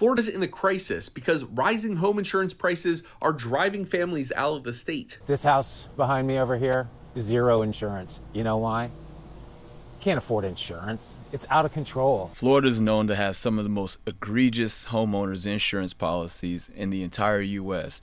Florida's in a crisis because rising home insurance prices are driving families out of the state. This house behind me over here is zero insurance. You know why? Can't afford insurance. It's out of control. Florida is known to have some of the most egregious homeowners insurance policies in the entire U.S.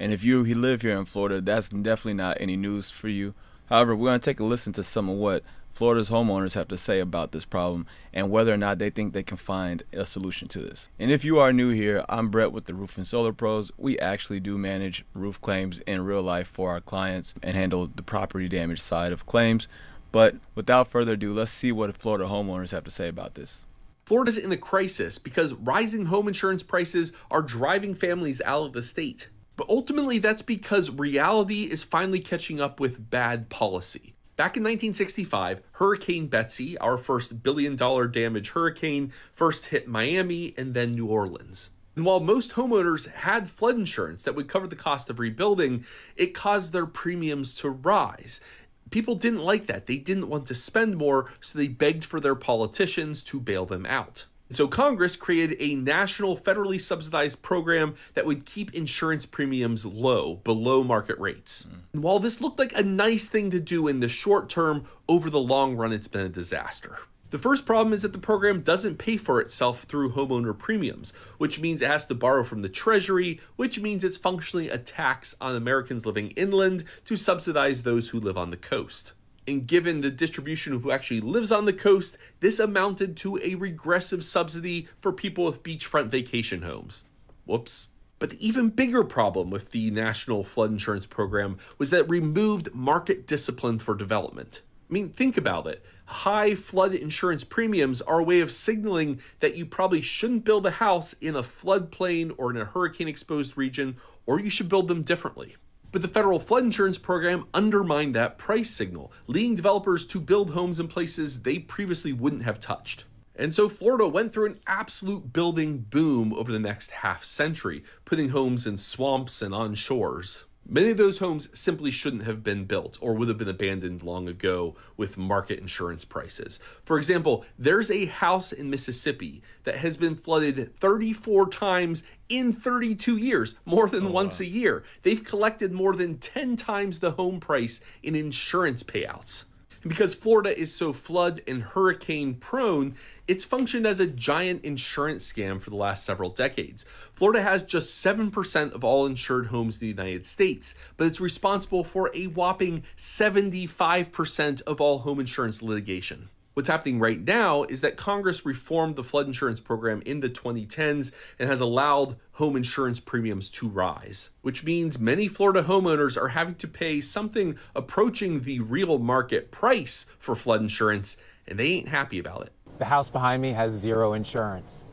And if you live here in Florida, that's definitely not any news for you. However, we're going to take a listen to some of what Florida's homeowners have to say about this problem and whether or not they think they can find a solution to this. And if you are new here, I'm Brett with the Roof and Solar Pros. We actually do manage roof claims in real life for our clients and handle the property damage side of claims. But without further ado, let's see what Florida homeowners have to say about this. Florida's in a crisis because rising home insurance prices are driving families out of the state. But ultimately, that's because reality is finally catching up with bad policy. Back in 1965, Hurricane Betsy, our first billion-dollar damage hurricane, first hit Miami and then New Orleans. And while most homeowners had flood insurance that would cover the cost of rebuilding, it caused their premiums to rise. People didn't like that. They didn't want to spend more, so they begged for their politicians to bail them out. So Congress created a national federally subsidized program that would keep insurance premiums low, below market rates. And while this looked like a nice thing to do in the short term, over the long run, it's been a disaster. The first problem is that the program doesn't pay for itself through homeowner premiums, which means it has to borrow from the Treasury, which means it's functionally a tax on Americans living inland to subsidize those who live on the coast. And given the distribution of who actually lives on the coast, this amounted to a regressive subsidy for people with beachfront vacation homes. Whoops. But the even bigger problem with the National Flood Insurance Program was that it removed market discipline for development. I mean, think about it. High flood insurance premiums are a way of signaling that you probably shouldn't build a house in a floodplain or in a hurricane-exposed region, or you should build them differently. But the federal flood insurance program undermined that price signal, leading developers to build homes in places they previously wouldn't have touched. And so Florida went through an absolute building boom over the next half century, putting homes in swamps and on shores. Many of those homes simply shouldn't have been built or would have been abandoned long ago with market insurance prices. For example, there's a house in Mississippi that has been flooded 34 times in 32 years, more than once a year. They've collected more than 10 times the home price in insurance payouts. And because Florida is so flood and hurricane prone, it's functioned as a giant insurance scam for the last several decades. Florida has just 7% of all insured homes in the United States, but it's responsible for a whopping 75% of all home insurance litigation. What's happening right now is that Congress reformed the flood insurance program in the 2010s and has allowed home insurance premiums to rise, which means many Florida homeowners are having to pay something approaching the real market price for flood insurance, and they ain't happy about it. The house behind me has zero insurance.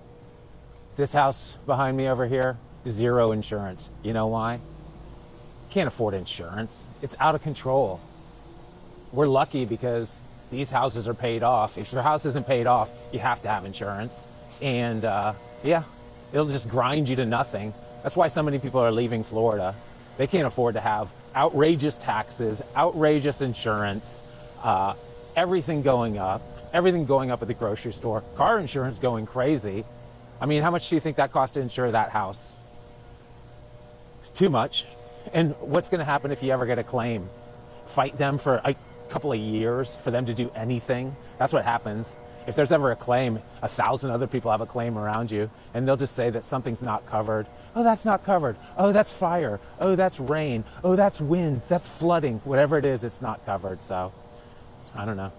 This house behind me over here is zero insurance. You know why? Can't afford insurance. It's out of control. We're lucky because these houses are paid off. If your house isn't paid off, you have to have insurance. And yeah, it'll just grind you to nothing. That's why so many people are leaving Florida. They can't afford to have outrageous taxes, outrageous insurance, everything going up at the grocery store, car insurance going crazy. I mean, how much do you think that costs to insure that house? It's too much. And what's going to happen if you ever get a claim? Fight them for a couple of years for them to do anything? That's what happens. If there's ever a claim, 1,000 other people have a claim around you, and they'll just say that something's not covered. Oh, that's not covered. Oh, that's fire. Oh, that's rain. Oh, that's wind. That's flooding. Whatever it is, it's not covered. So, I don't know.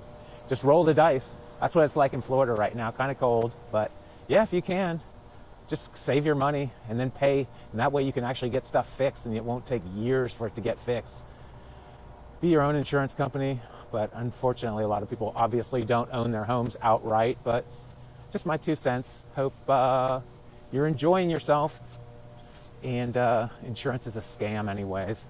Just roll the dice. That's what it's like in Florida right now. Kind of cold, but yeah, if you can, just save your money and then pay, and that way you can actually get stuff fixed, and it won't take years for it to get fixed. Be your own insurance company, but unfortunately a lot of people obviously don't own their homes outright. But just my 2 cents. Hope you're enjoying yourself. And insurance is a scam anyways.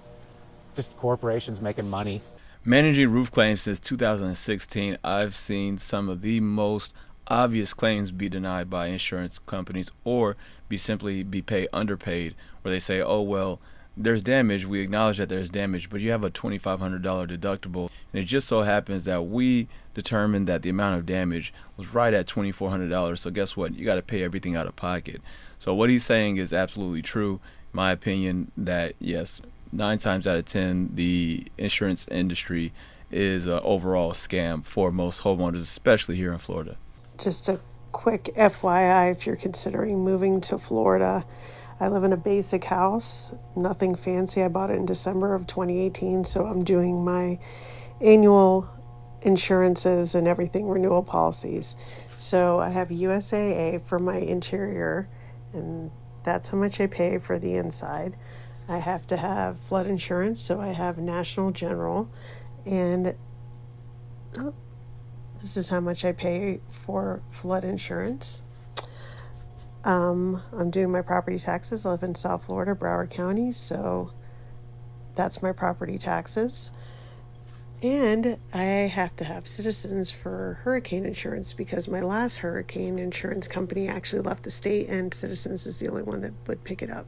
Just corporations making money. Managing roof claims since 2016, I've seen some of the most obvious claims be denied by insurance companies or simply be underpaid, where they say, oh, well, there's damage. We acknowledge that there's damage, but you have a $2,500 deductible. And it just so happens that we determined that the amount of damage was right at $2,400. So guess what? You got to pay everything out of pocket. So what he's saying is absolutely true, in my opinion, that yes, 9 times out of 10, the insurance industry is an overall scam for most homeowners, especially here in Florida. Just a quick FYI, if you're considering moving to Florida, I live in a basic house, nothing fancy. I bought it in December of 2018, so I'm doing my annual insurances and everything, renewal policies. So I have USAA for my interior, and that's how much I pay for the inside. I have to have flood insurance, so I have National General, and this is how much I pay for flood insurance. I'm doing my property taxes. I live in South Florida, Broward County, so that's my property taxes. And I have to have Citizens for hurricane insurance because my last hurricane insurance company actually left the state and Citizens is the only one that would pick it up.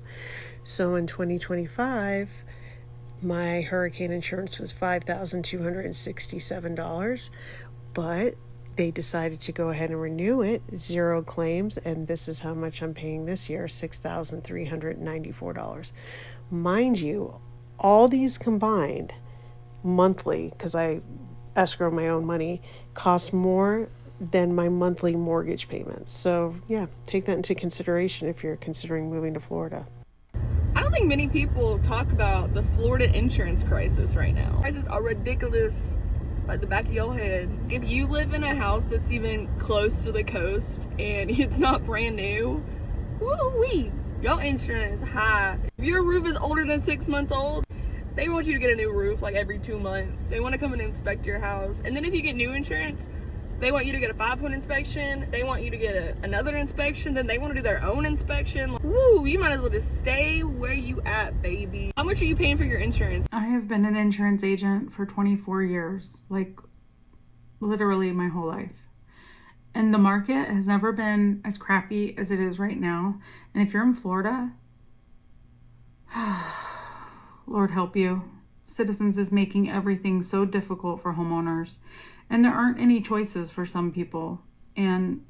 So in 2025, my hurricane insurance was $5,267, but they decided to go ahead and renew it, 0 claims, and this is how much I'm paying this year, $6,394. Mind you, all these combined monthly, because I escrow my own money, cost more than my monthly mortgage payments. So yeah, take that into consideration if you're considering moving to Florida. I don't think many people talk about the Florida insurance crisis right now. Prices are ridiculous at the back of your head. If you live in a house that's even close to the coast and it's not brand new, woo-wee, your insurance is high. If your roof is older than 6 months old, they want you to get a new roof like every 2 months. They want to come and inspect your house. And then if you get new insurance, they want you to get a 5-point inspection. They want you to get another inspection. Then they want to do their own inspection. Woo, you might as well just stay where you at, baby. How much are you paying for your insurance? I have been an insurance agent for 24 years, like literally my whole life. And the market has never been as crappy as it is right now. And if you're in Florida, Lord help you. Citizens is making everything so difficult for homeowners. And there aren't any choices for some people. And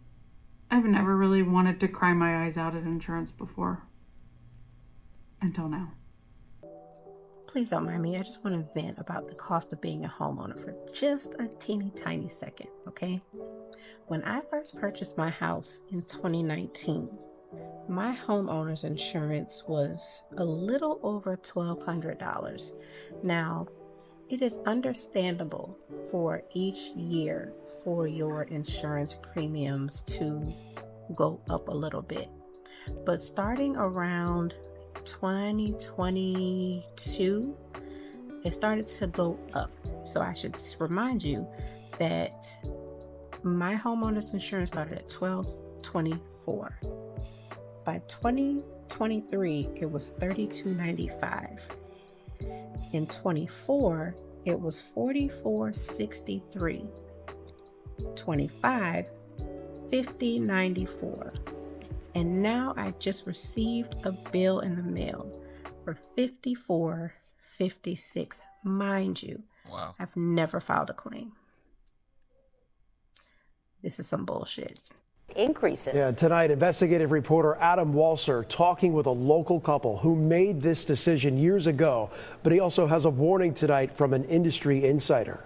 I've never really wanted to cry my eyes out at insurance before. Until now. Please don't mind me. I just want to vent about the cost of being a homeowner for just a teeny tiny second, okay? When I first purchased my house in 2019, my homeowner's insurance was a little over $1,200. Now, it is understandable for each year for your insurance premiums to go up a little bit. But starting around 2022, it started to go up. So I should remind you that my homeowner's insurance started at $1,224. By 2023, it was $3,295. In 24, it was $4,463. 25, $50.94. And now I just received a bill in the mail for $54.56. Mind you, Wow. I've never filed a claim. This is some bullshit. Increases. Yeah, tonight, investigative reporter Adam Walser talking with a local couple who made this decision years ago, but he also has a warning tonight from an industry insider.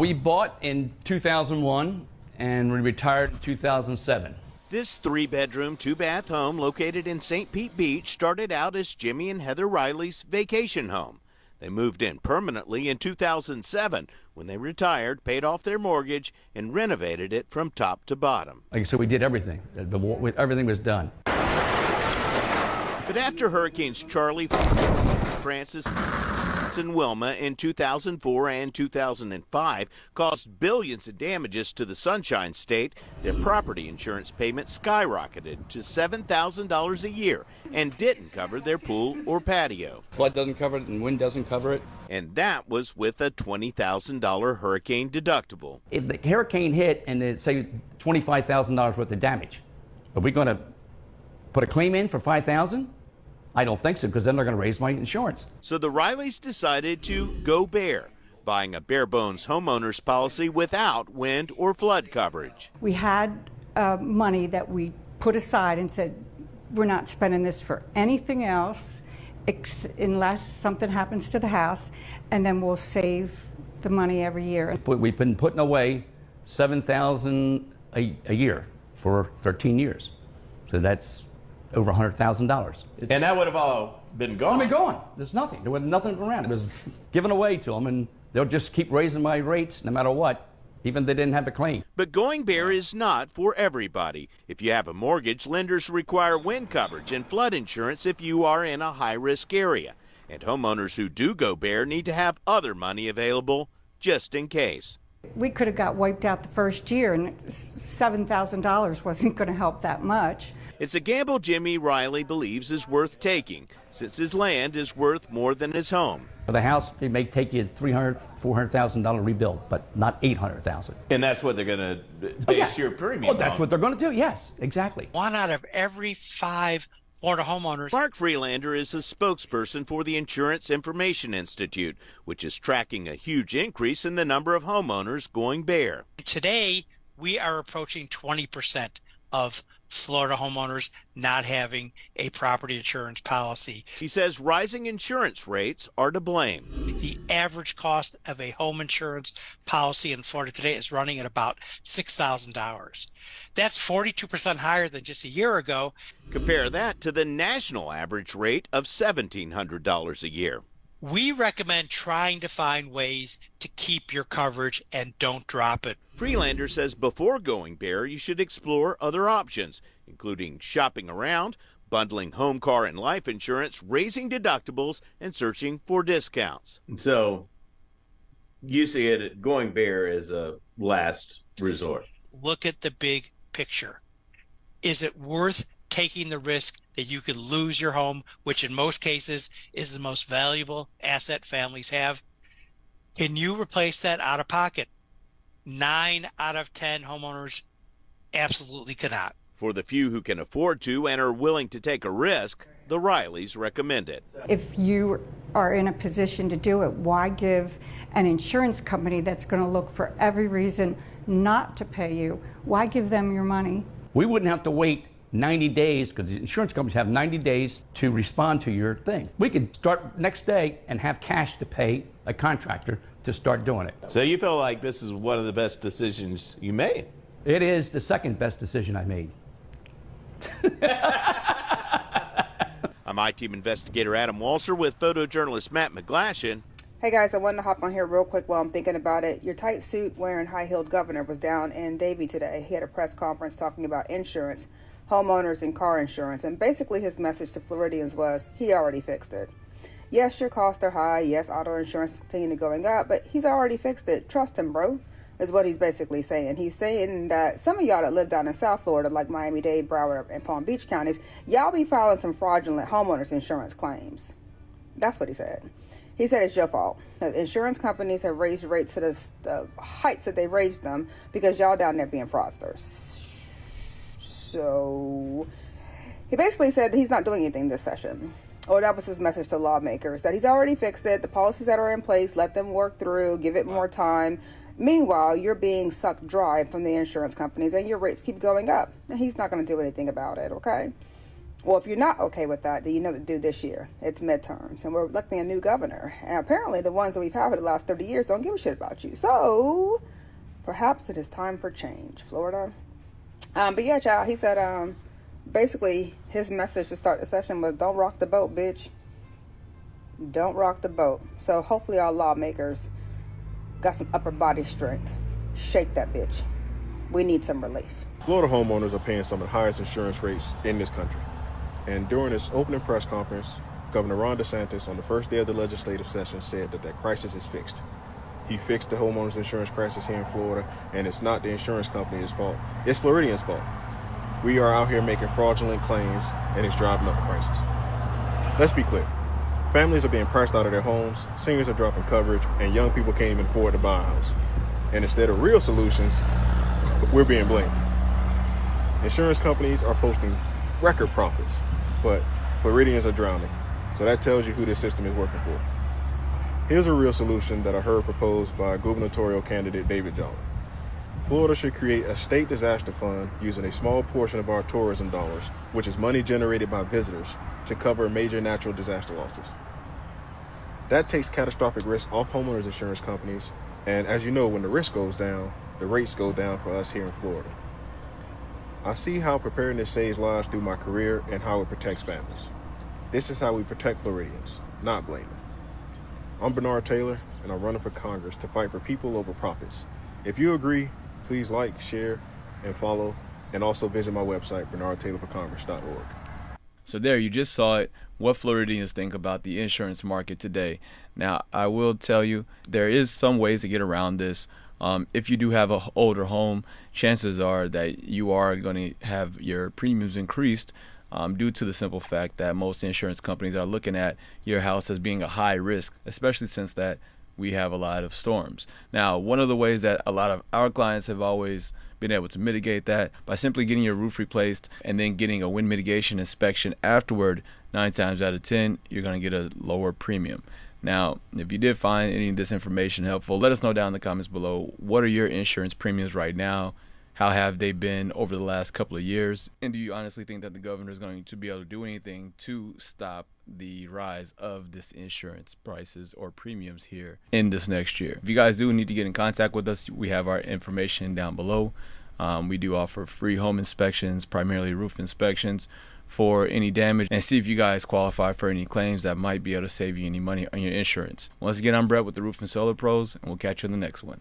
We bought in 2001 and we retired in 2007. This 3-bedroom, 2-bath home located in St. Pete Beach started out as Jimmy and Heather Riley's vacation home. They moved in permanently in 2007 when they retired, paid off their mortgage, and renovated it from top to bottom. Like I said, we did everything. Everything was done. But after Hurricanes Charlie, Francis, and Wilma in 2004 and 2005 caused billions in damages to the Sunshine State, their property insurance payment skyrocketed to $7,000 a year and didn't cover their pool or patio. Flood doesn't cover it and wind doesn't cover it. And that was with a $20,000 hurricane deductible. If the hurricane hit and it's, say, $25,000 worth of damage, are we going to put a claim in for $5,000? I don't think so, because then they're going to raise my insurance. So the Rileys decided to go bare, buying a bare bones homeowners policy without wind or flood coverage. We had money that we put aside and said, we're not spending this for anything else unless something happens to the house, and then we'll save the money every year. We've been putting away $7,000 a year for 13 years. So that's over $100,000. And that would have all been gone. I mean, gone. There's nothing. There was nothing around. It was given away to them, and they'll just keep raising my rates no matter what, even if they didn't have a claim. But Going Bear is not for everybody. If you have a mortgage, lenders require wind coverage and flood insurance if you are in a high-risk area. And homeowners who do go Bear need to have other money available just in case. We could have got wiped out the first year, and $7,000 wasn't going to help that much. It's a gamble Jimmy Riley believes is worth taking, since his land is worth more than his home. For the house, it may take you $300,000, $400,000 rebuild, but not $800,000. And that's what they're going to base your premium on. That's what they're going to do, yes, exactly. 1 out of every 5 Florida homeowners. Mark Freelander is a spokesperson for the Insurance Information Institute, which is tracking a huge increase in the number of homeowners going Bear. Today, we are approaching 20% of Florida homeowners not having a property insurance policy. He says rising insurance rates are to blame. The average cost of a home insurance policy in Florida today is running at about $6,000. That's 42% higher than just a year ago. Compare that to the national average rate of $1,700 a year. We recommend trying to find ways to keep your coverage and don't drop it. Freelander says before going Bear, you should explore other options, including shopping around, bundling home, car, and life insurance, raising deductibles, and searching for discounts. So you see it going Bear as a last resort. Look at the big picture. Is it worth taking the risk that you could lose your home, which in most cases is the most valuable asset families have? Can you replace that out of pocket? 9 out of 10 homeowners absolutely cannot. For the few who can afford to and are willing to take a risk, the Rileys recommend it. If you are in a position to do it, why give an insurance company that's going to look for every reason not to pay you? Why give them your money? We wouldn't have to wait 90 days, because the insurance companies have 90 days to respond to your thing. We could start next day and have cash to pay a contractor to start doing it. So you feel like this is one of the best decisions you made? It is the second best decision I made. I'm I-Team investigator Adam Walser with photojournalist Matt McGlashan. Hey guys, I wanted to hop on here real quick while I'm thinking about it. Your tight suit wearing high-heeled governor was down in Davie today. He had a press conference talking about insurance, homeowners and car insurance, and basically his message to Floridians was he already fixed it. Yes, your costs are high. Yes, auto insurance is continuing going up, but he's already fixed it. Trust him, bro, is what he's basically saying. He's saying that some of y'all that live down in South Florida, like Miami-Dade, Broward, and Palm Beach counties, y'all be filing some fraudulent homeowners insurance claims. That's what he said. He said it's your fault. The insurance companies have raised rates to the heights that they raised them because y'all down there being fraudsters. So he basically said that he's not doing anything this session. Or that was his message to lawmakers, that he's already fixed it. The policies that are in place, let them work through, give it more time. Meanwhile, you're being sucked dry from the insurance companies and your rates keep going up. And he's not going to do anything about it, okay? Well, if you're not okay with that, then you know what to do this year. It's midterms, and we're electing a new governor. And apparently the ones that we've had for the last 30 years don't give a shit about you. So perhaps it is time for change, Florida. But yeah, child, he said basically his message to start the session was don't rock the boat, bitch. Don't rock the boat. So hopefully our lawmakers got some upper body strength. Shake that bitch. We need some relief. Florida homeowners are paying some of the highest insurance rates in this country. And during his opening press conference, Governor Ron DeSantis, on the first day of the legislative session, said that that crisis is fixed. He fixed the homeowners insurance crisis here in Florida, and it's not the insurance company's fault. It's Floridians' fault. We are out here making fraudulent claims, and it's driving up the prices. Let's be clear. Families are being priced out of their homes, seniors are dropping coverage, and young people can't even afford to buy a house. And instead of real solutions, we're being blamed. Insurance companies are posting record profits, but Floridians are drowning. So that tells you who this system is working for. Here's a real solution that I heard proposed by gubernatorial candidate David Jolly. Florida should create a state disaster fund using a small portion of our tourism dollars, which is money generated by visitors, to cover major natural disaster losses. That takes catastrophic risk off homeowners insurance companies, and as you know, when the risk goes down, the rates go down for us here in Florida. I see how preparedness saves lives through my career and how it protects families. This is how we protect Floridians, not blame them. I'm Bernard Taylor, and I'm running for Congress to fight for people over profits. If you agree, please like, share, and follow, and also visit my website, bernardtaylorforcongress.org. So there, you just saw it, what Floridians think about the insurance market today. Now, I will tell you, there is some ways to get around this. If you do have an older home, chances are that you are going to have your premiums increased due to the simple fact that most insurance companies are looking at your house as being a high risk, especially since that we have a lot of storms. Now, one of the ways that a lot of our clients have always been able to mitigate that by simply getting your roof replaced and then getting a wind mitigation inspection afterward. 9 times out of 10, you're going to get a lower premium. Now, if you did find any of this information helpful, let us know down in the comments below. What are your insurance premiums right now? How have they been over the last couple of years? And do you honestly think that the governor is going to be able to do anything to stop the rise of this insurance prices or premiums here in this next year? If you guys do need to get in contact with us, we have our information down below. We do offer free home inspections, primarily roof inspections, for any damage, and see if you guys qualify for any claims that might be able to save you any money on your insurance. Once again, I'm Brett with the Roof and Solar Pros, and we'll catch you in the next one.